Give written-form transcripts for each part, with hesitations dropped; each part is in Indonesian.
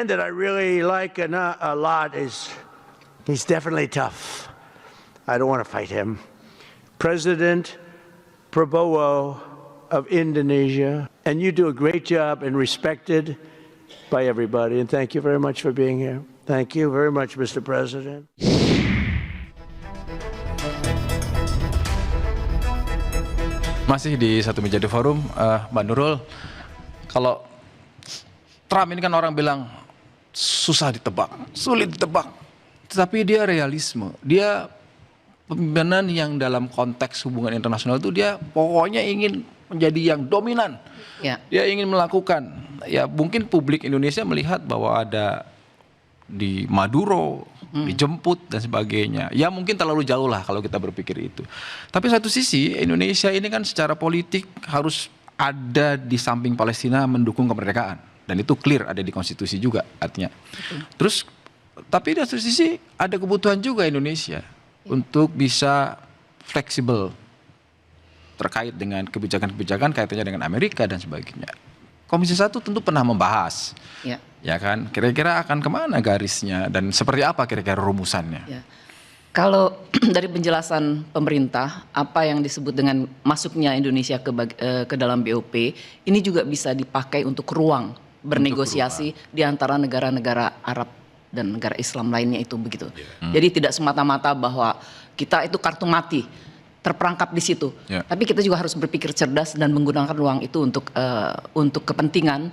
man that I really like a lot he's definitely tough. I don't want to fight him. President Prabowo of Indonesia. And you do a great job and respected by everybody. And thank you very much for being here. Thank you very much, Mr. President. Masih di Satu Meja The Forum, Mbak Nurul, kalau Trump ini kan orang bilang susah ditebak, sulit ditebak, tetapi dia realisme, dia pemimpinan yang dalam konteks hubungan internasional itu dia pokoknya ingin menjadi yang dominan, dia ingin melakukan, ya mungkin publik Indonesia melihat bahwa ada di Maduro, dijemput dan sebagainya. Ya mungkin terlalu jauh lah kalau kita berpikir itu. Tapi satu sisi Indonesia ini kan secara politik harus ada di samping Palestina mendukung kemerdekaan. Dan itu clear ada di konstitusi juga artinya. Terus tapi di satu sisi ada kebutuhan juga Indonesia untuk bisa fleksibel terkait dengan kebijakan-kebijakan kaitannya dengan Amerika dan sebagainya. Komisi 1 tentu pernah membahas, ya kan, kira-kira akan kemana garisnya dan seperti apa kira-kira rumusannya? Ya. Kalau dari penjelasan pemerintah, apa yang disebut dengan masuknya Indonesia ke dalam BOP, ini juga bisa dipakai untuk ruang bernegosiasi di antara negara-negara Arab dan negara Islam lainnya itu begitu. Jadi tidak semata-mata bahwa kita itu kartu mati, terperangkap di situ. Tapi kita juga harus berpikir cerdas dan menggunakan ruang itu untuk kepentingan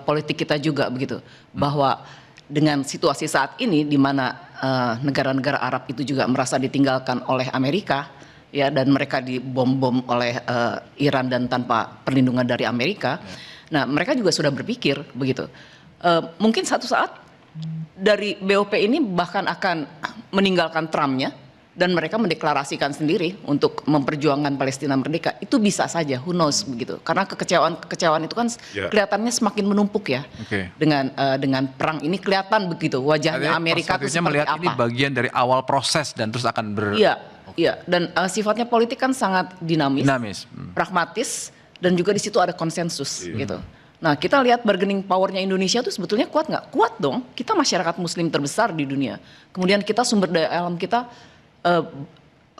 politik kita juga begitu. Bahwa dengan situasi saat ini di mana negara-negara Arab itu juga merasa ditinggalkan oleh Amerika, ya, dan mereka dibom-bom oleh Iran dan tanpa perlindungan dari Amerika. Nah, mereka juga sudah berpikir begitu. Mungkin satu saat dari BOP ini bahkan akan meninggalkan Trumpnya dan mereka mendeklarasikan sendiri untuk memperjuangkan Palestina merdeka. Itu bisa saja, who knows begitu. Karena kekecewaan itu kan kelihatannya semakin menumpuk ya. Dengan perang ini kelihatan begitu wajahnya Amerika itu seperti melihat apa. Ini bagian dari awal proses dan terus akan Iya, dan sifatnya politik kan sangat dinamis. Pragmatis, dan juga di situ ada konsensus gitu. Nah, kita lihat bargaining powernya Indonesia itu sebetulnya kuat nggak? Kuat dong. Kita masyarakat Muslim terbesar di dunia. Kemudian kita sumber daya alam kita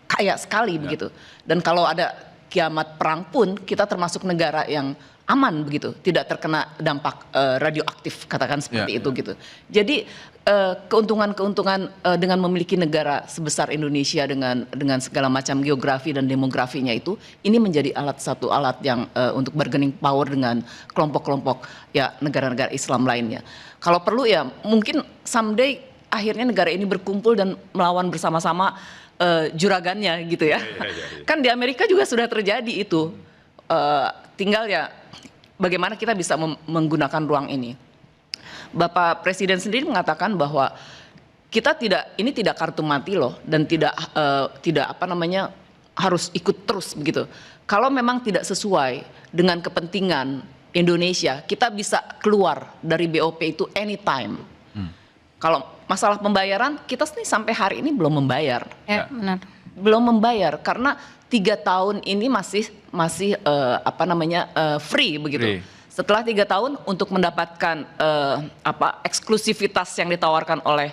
kaya sekali begitu. Dan kalau ada kiamat perang pun kita termasuk negara yang aman begitu, tidak terkena dampak radioaktif katakan seperti itu gitu. Jadi keuntungan-keuntungan dengan memiliki negara sebesar Indonesia dengan segala macam geografi dan demografinya itu, ini menjadi satu alat yang untuk bargaining power dengan kelompok-kelompok ya negara-negara Islam lainnya. Kalau perlu ya mungkin someday akhirnya negara ini berkumpul dan melawan bersama-sama juragannya gitu ya. Kan di Amerika juga sudah terjadi itu. Tinggal ya bagaimana kita bisa menggunakan ruang ini. Bapak Presiden sendiri mengatakan bahwa kita ini tidak kartu mati loh, dan tidak harus ikut terus begitu. Kalau memang tidak sesuai dengan kepentingan Indonesia, kita bisa keluar dari BOP itu anytime. Kalau masalah pembayaran, kita nih sampai hari ini belum membayar. Benar. Belum membayar karena 3 tahun ini masih free begitu. Setelah 3 tahun untuk mendapatkan eksklusivitas yang ditawarkan oleh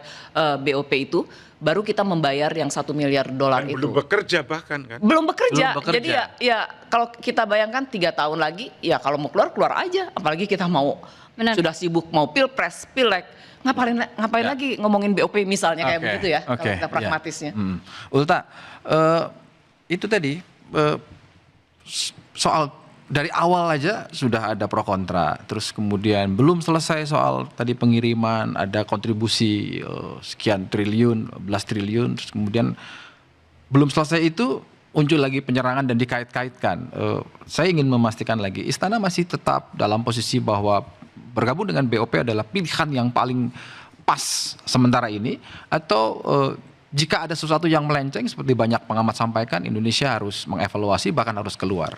BOP itu, baru kita membayar yang $1 miliar itu. Belum bekerja bahkan kan? Belum bekerja. Jadi ya kalau kita bayangkan 3 tahun lagi, ya kalau mau keluar aja. Apalagi kita mau sudah sibuk mau pilpres, pileg. Ngapain lagi ngomongin BOP misalnya kayak begitu ya, kalau kita pragmatisnya. Ulta, itu tadi soal dari awal aja sudah ada pro kontra, terus kemudian belum selesai soal tadi pengiriman, ada kontribusi sekian triliun, belas triliun, terus kemudian belum selesai itu muncul lagi penyerangan dan dikait-kaitkan. Saya ingin memastikan lagi, Istana masih tetap dalam posisi bahwa bergabung dengan BOP adalah pilihan yang paling pas sementara ini, atau jika ada sesuatu yang melenceng seperti banyak pengamat sampaikan, Indonesia harus mengevaluasi bahkan harus keluar?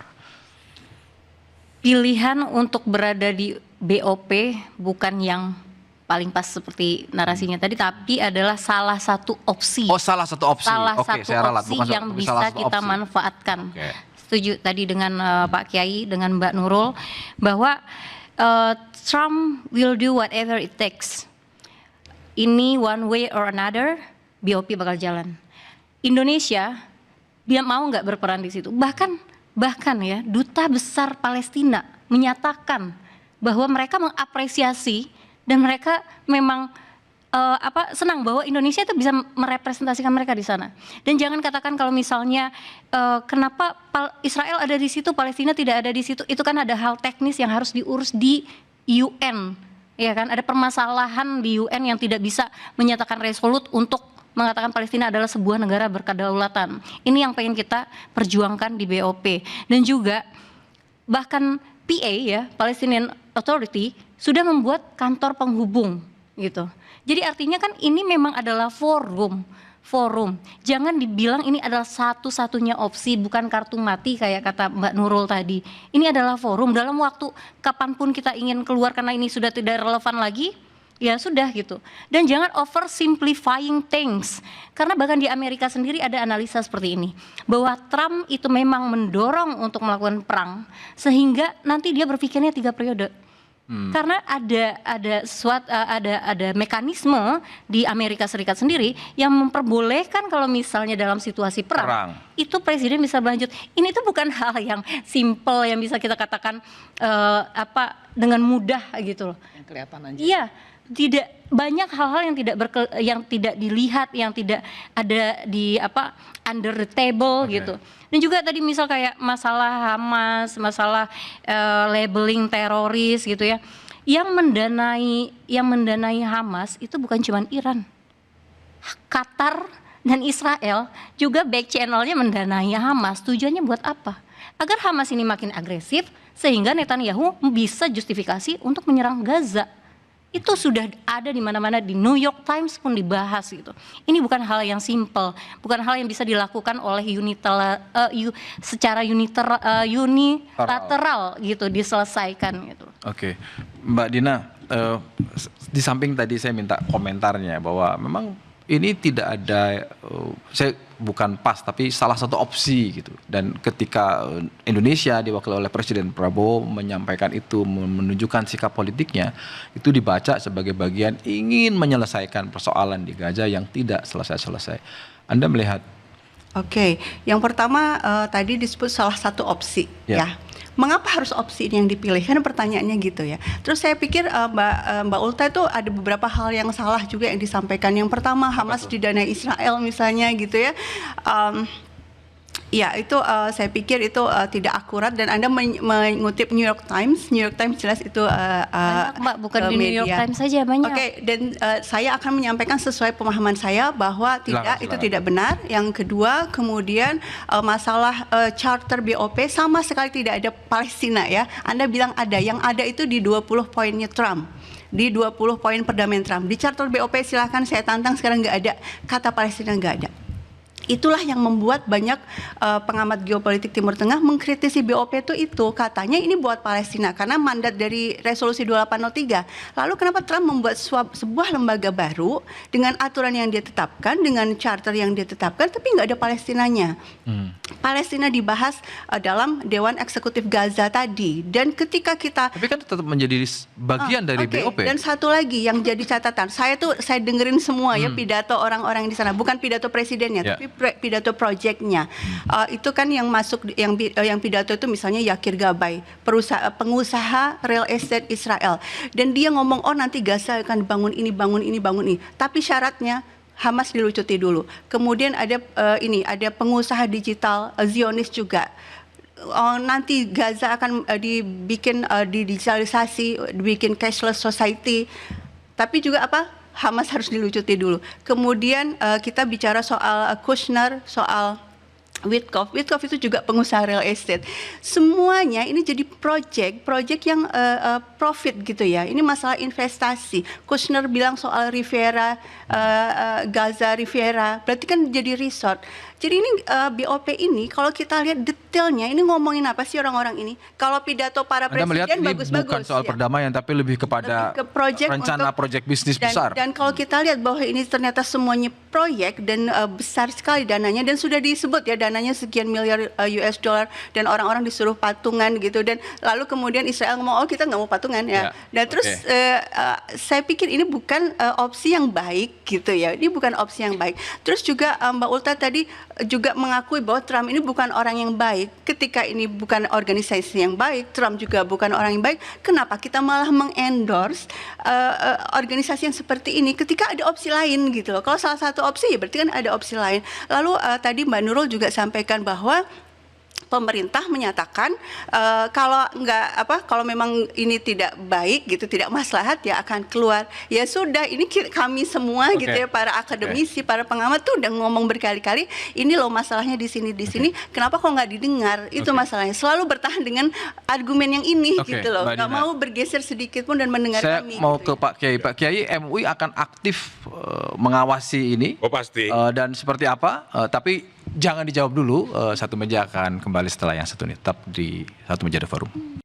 Pilihan untuk berada di BOP bukan yang paling pas seperti narasinya tadi, tapi adalah salah satu opsi. Oh, salah satu opsi. Salah satu opsi yang bisa kita manfaatkan. Setuju tadi dengan Pak Kiai, dengan Mbak Nurul, bahwa Trump will do whatever it takes ini one way or another BOP bakal jalan. Indonesia dia mau nggak berperan di situ. Bahkan ya duta besar Palestina menyatakan bahwa mereka mengapresiasi dan mereka memang senang bahwa Indonesia itu bisa merepresentasikan mereka di sana. Dan jangan katakan kalau misalnya kenapa Israel ada di situ, Palestina tidak ada di situ, itu kan ada hal teknis yang harus diurus di UN, ya kan? Ada permasalahan di UN yang tidak bisa menyatakan resolut untuk mengatakan Palestina adalah sebuah negara berkedaulatan. Ini yang pengen kita perjuangkan di BOP. Dan juga bahkan PA ya, Palestinian Authority sudah membuat kantor penghubung gitu. Jadi artinya kan ini memang adalah forum. Jangan dibilang ini adalah satu-satunya opsi, bukan kartu mati kayak kata Mbak Nurul tadi. Ini adalah forum, dalam waktu kapanpun kita ingin keluar karena ini sudah tidak relevan lagi, ya sudah gitu. Dan jangan oversimplifying things. Karena bahkan di Amerika sendiri ada analisa seperti ini, bahwa Trump itu memang mendorong untuk melakukan perang sehingga nanti dia berpikirnya 3 periode. Karena ada mekanisme di Amerika Serikat sendiri yang memperbolehkan kalau misalnya dalam situasi perang. Itu presiden bisa berlanjut. Ini tuh bukan hal yang simple yang bisa kita katakan dengan mudah gitu loh. Yang kelihatan aja. Iya, tidak banyak hal-hal yang tidak dilihat, yang tidak ada di under the table gitu. Dan juga tadi misal kayak masalah Hamas, masalah labeling teroris gitu ya. Yang mendanai Hamas itu bukan cuma Iran. Qatar dan Israel juga back channelnya mendanai Hamas. Tujuannya buat apa? Agar Hamas ini makin agresif sehingga Netanyahu bisa justifikasi untuk menyerang Gaza. Itu sudah ada di mana-mana, di New York Times pun dibahas gitu. Ini bukan hal yang simple, bukan hal yang bisa dilakukan oleh secara unilateral gitu, diselesaikan gitu. Oke, Mbak Dina, di samping tadi saya minta komentarnya bahwa memang ini tidak ada, saya bukan pas tapi salah satu opsi gitu. Dan ketika Indonesia diwakili oleh Presiden Prabowo menyampaikan itu, menunjukkan sikap politiknya, itu dibaca sebagai bagian ingin menyelesaikan persoalan di Gaza yang tidak selesai-selesai. Anda melihat? Oke, yang pertama tadi disebut salah satu opsi ya. Mengapa harus opsi ini yang dipilih? Kan pertanyaannya gitu ya. Terus saya pikir Mbak Ulta itu ada beberapa hal yang salah juga yang disampaikan. Yang pertama, Hamas didanai Israel misalnya gitu ya. Ya itu saya pikir itu tidak akurat dan Anda mengutip New York Times jelas itu Mbak, bukan di New York Times saja banyak. Oke, dan saya akan menyampaikan sesuai pemahaman saya bahwa itu tidak benar. Yang kedua, kemudian masalah charter BOP sama sekali tidak ada Palestina ya. Anda bilang ada, yang ada itu di 20 poinnya Trump. Di 20 poin perdamaian Trump. Di charter BOP silahkan saya tantang sekarang nggak ada kata Palestina, nggak ada. Itulah yang membuat banyak pengamat geopolitik Timur Tengah mengkritisi BOP itu katanya ini buat Palestina karena mandat dari resolusi 2803. Lalu kenapa Trump membuat sebuah lembaga baru dengan aturan yang dia tetapkan, dengan charter yang dia tetapkan, tapi nggak ada Palestinanya. Palestina dibahas dalam Dewan Eksekutif Gaza tadi. Dan ketika kita tapi kan tetap menjadi bagian dari BOP. Dan satu lagi yang jadi catatan, saya dengerin semua ya pidato orang-orang di sana, bukan pidato presidennya, tapi pidato projectnya. Itu kan yang masuk yang pidato itu misalnya Yakir Gabay, pengusaha real estate Israel, dan dia ngomong nanti Gaza akan bangun ini. Tapi syaratnya Hamas dilucuti dulu. Kemudian ada ada pengusaha digital Zionis juga. Nanti Gaza akan dibikin digitalisasi, dibikin cashless society. Tapi juga Hamas harus dilucuti dulu. Kemudian kita bicara soal Kushner, soal Witkoff itu juga pengusaha real estate. Semuanya ini jadi project yang profit gitu ya. Ini masalah investasi. Kushner bilang soal Riviera, Gaza Riviera, berarti kan jadi resort. Jadi ini BOP ini kalau kita lihat detailnya ini ngomongin apa sih orang-orang ini? Kalau pidato para Anda melihat presiden ini bagus-bagus. bukan soal perdamaian tapi lebih kepada Lebih ke project rencana proyek bisnis dan, besar. Dan kalau kita lihat bahwa ini ternyata semuanya proyek dan besar sekali dananya dan sudah disebut ya dananya sekian miliar US dollar dan orang-orang disuruh patungan gitu dan lalu kemudian Israel ngomong oh kita nggak mau patungan ya. Dan terus saya pikir ini bukan opsi yang baik gitu ya. Ini bukan opsi yang baik. Terus juga Mbak Ulta tadi juga mengakui bahwa Trump ini bukan orang yang baik. Ketika ini bukan organisasi yang baik, Trump juga bukan orang yang baik. Kenapa kita malah mengendorse organisasi yang seperti ini ketika ada opsi lain gitu loh. Kalau salah satu opsi ya berarti kan ada opsi lain. Lalu tadi Mbak Nurul juga sampaikan bahwa pemerintah menyatakan kalau memang ini tidak baik gitu, tidak maslahat ya akan keluar. Ya sudah, ini kami semua gitu ya para akademisi, para pengamat tuh udah ngomong berkali-kali, ini loh masalahnya di sini sini. Kenapa kok nggak didengar? Itu masalahnya. Selalu bertahan dengan argumen yang ini gitu loh. Nggak mau bergeser sedikit pun dan mendengar Saya kami. mau gitu ke Pak Kiai. Pak Kiai, MUI akan aktif mengawasi ini. Oh pasti. Dan seperti apa? Tapi jangan dijawab dulu. Satu Meja akan kembali setelah yang satu ini. Tetap di Satu Meja The Forum.